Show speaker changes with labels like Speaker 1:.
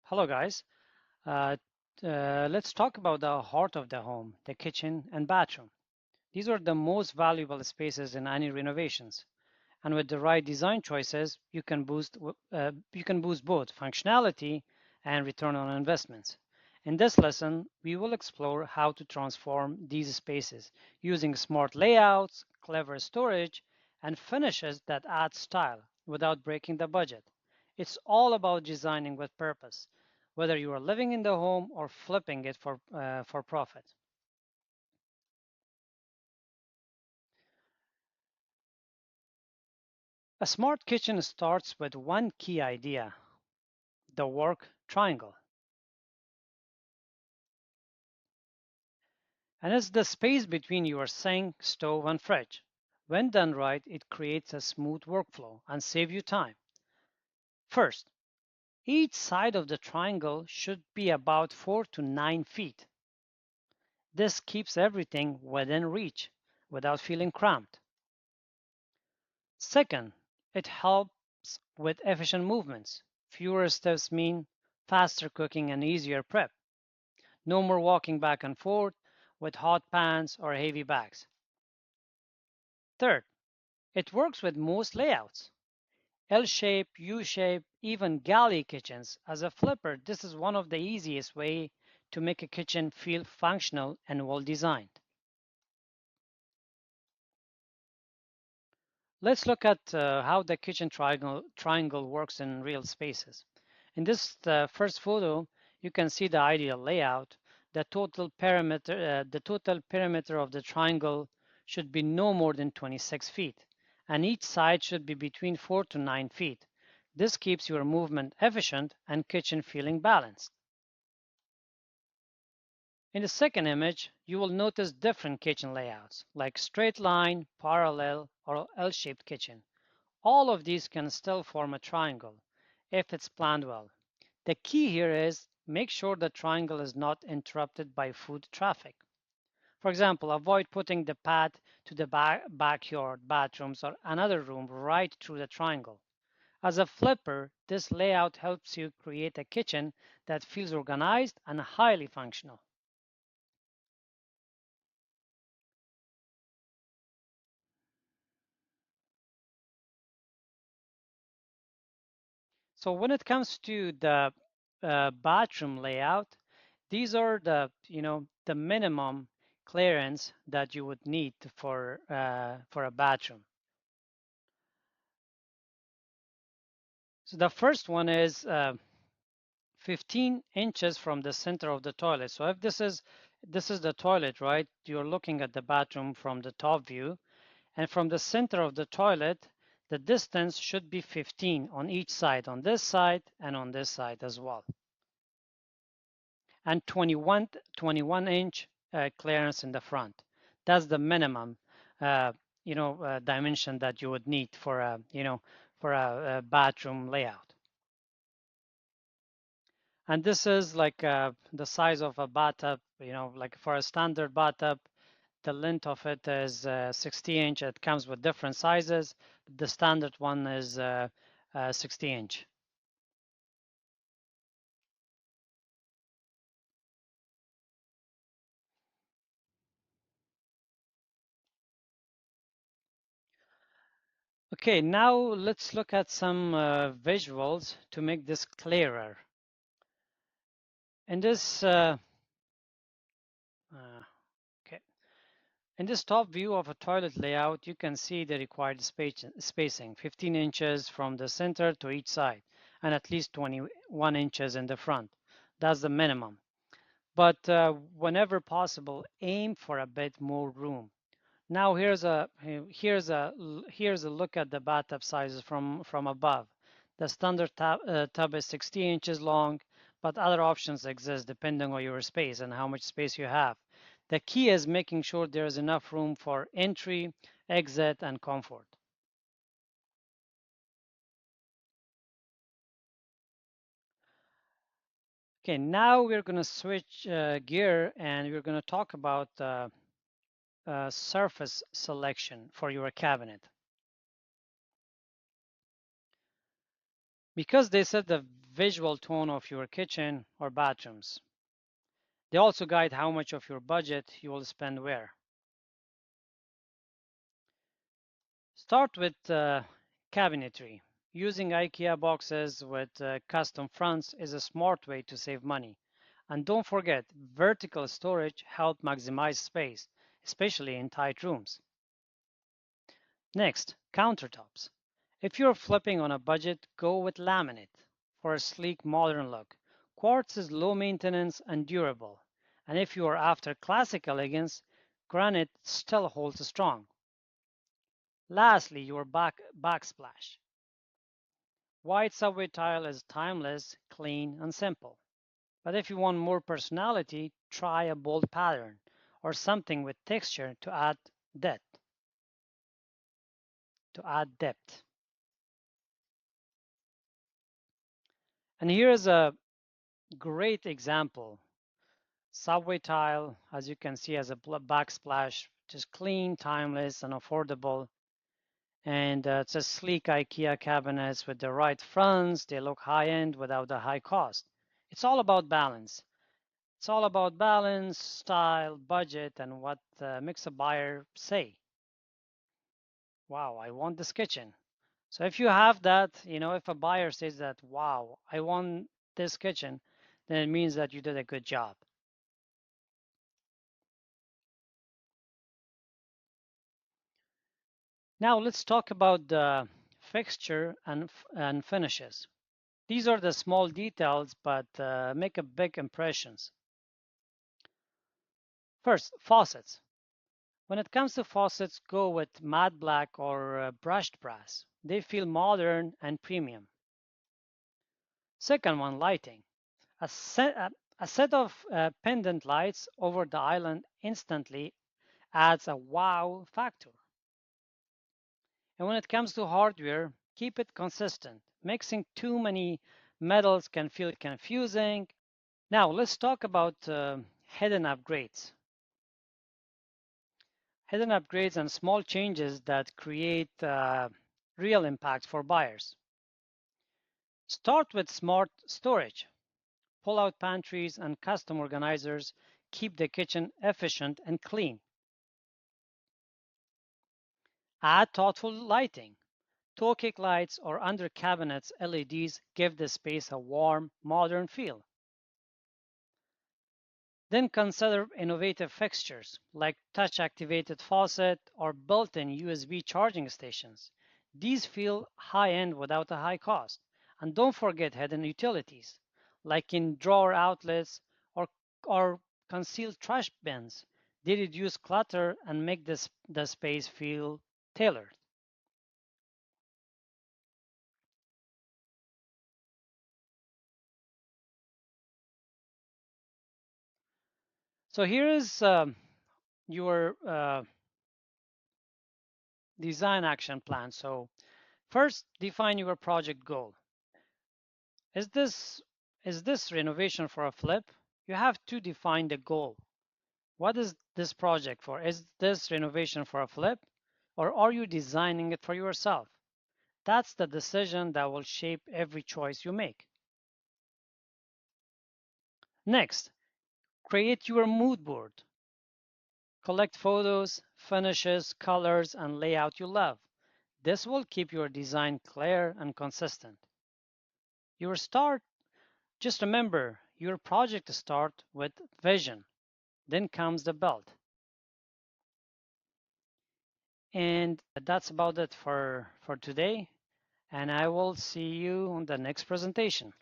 Speaker 1: Hello guys. Uh, let's talk about the heart of the home, the kitchen and bathroom. These are the most valuable spaces in any renovations. And with the right design choices, you can boost both functionality and return on investments. In this lesson, we will explore how to transform these spaces using smart layouts, clever storage, and finishes that add style without breaking the budget. It's all about designing with purpose, whether you are living in the home or flipping it for profit. A smart kitchen starts with one key idea: the work triangle. And it's the space between your sink, stove, and fridge. When done right, it creates a smooth workflow and saves you time. First, each side of the triangle should be about 4 to 9 feet. This keeps everything within reach without feeling cramped. Second, it helps with efficient movements. Fewer steps mean faster cooking and easier prep. No more walking back and forth with hot pans or heavy bags. Third, it works with most layouts. L-shape, U-shape, even galley kitchens. As a flipper, this is one of the easiest way to make a kitchen feel functional and well designed. Let's look at how the kitchen triangle works in real spaces. In this first photo, you can see the ideal layout. The total perimeter of the triangle should be no more than 26 feet, and each side should be between 4 to 9 feet. This keeps your movement efficient and kitchen feeling balanced. In the second image, you will notice different kitchen layouts, like straight line, parallel, or L-shaped kitchen. All of these can still form a triangle if it's planned well. The key here is make sure the triangle is not interrupted by foot traffic. For example, avoid putting the path to the backyard, bathrooms, or another room right through the triangle. As a flipper, this layout helps you create a kitchen that feels organized and highly functional. So when it comes to the bathroom layout, these are the minimum clearance that you would need for a bathroom. So the first one is 15 inches from the center of the toilet. So if this is the toilet, right? You're looking at the bathroom from the top view, and from the center of the toilet, the distance should be 15 on each side, on this side and on this side as well. And 21-inch clearance in the front. That's the minimum, dimension that you would need for a bathroom layout. And this is like the size of a bathtub. Like for a standard bathtub, the length of it is 60 inch. It comes with different sizes. The standard one is 60 inch. Okay, now let's look at some visuals to make this clearer. In this okay, in this top view of a toilet layout, you can see the required spacing: 15 inches from the center to each side, and at least 21 inches in the front. That's the minimum. But whenever possible, aim for a bit more room. Now here's a look at the bathtub sizes from above. The standard tub is 60 inches long, but other options exist depending on your space and how much space you have. The key is making sure there is enough room for entry, exit, and comfort. Okay, now we're going to switch gear and we're going to talk about surface selection for your cabinet. Because they said the visual tone of your kitchen or bathrooms. They also guide how much of your budget you will spend where. Start with cabinetry. Using IKEA boxes with custom fronts is a smart way to save money. And don't forget, vertical storage helps maximize space, especially in tight rooms. Next, countertops. If you're flipping on a budget, go with laminate for a sleek modern look. Quartz is low maintenance and durable. And if you are after classic elegance, granite still holds strong. Lastly, your backsplash. White subway tile is timeless, clean, and simple. But if you want more personality, try a bold pattern or something with texture to add depth. To add depth. And here is a great example. Subway tile, as you can see, as a backsplash, just clean, timeless, and affordable. And it's a sleek IKEA cabinets with the right fronts. They look high-end without the high cost. It's all about balance. It's all about balance, style, budget, and what makes a buyer say, wow, I want this kitchen. So if you have that, if a buyer says that, wow, I want this kitchen, then it means that you did a good job. Now let's talk about the fixture and finishes. These are the small details, but make a big impressions. First, faucets. When it comes to faucets, go with matte black or brushed brass. They feel modern and premium. Second one, lighting. A set of pendant lights over the island instantly adds a wow factor. And when it comes to hardware, keep it consistent. Mixing too many metals can feel confusing. Now let's talk about hidden upgrades. Hidden upgrades and small changes that create real impact for buyers. Start with smart storage. Pull-out pantries and custom organizers keep the kitchen efficient and clean. Add thoughtful lighting. Toe kick lights or under cabinets LEDs give the space a warm, modern feel. Then consider innovative fixtures like touch-activated faucet or built-in USB charging stations. These feel high-end without a high cost. And don't forget hidden utilities, like in drawer outlets or concealed trash bins. They reduce clutter and make the space feel tailored. So here is your design action plan. So first, define your project goal. Is this renovation for a flip? You have to define the goal. What is this project for? Is this renovation for a flip? Or are you designing it for yourself? That's the decision that will shape every choice you make. Next, create your mood board. Collect photos, finishes, colors, and layout you love. This will keep your design clear and consistent. Your start, just remember, your project start with vision. Then comes the build. And that's about it for today. And I will see you on the next presentation.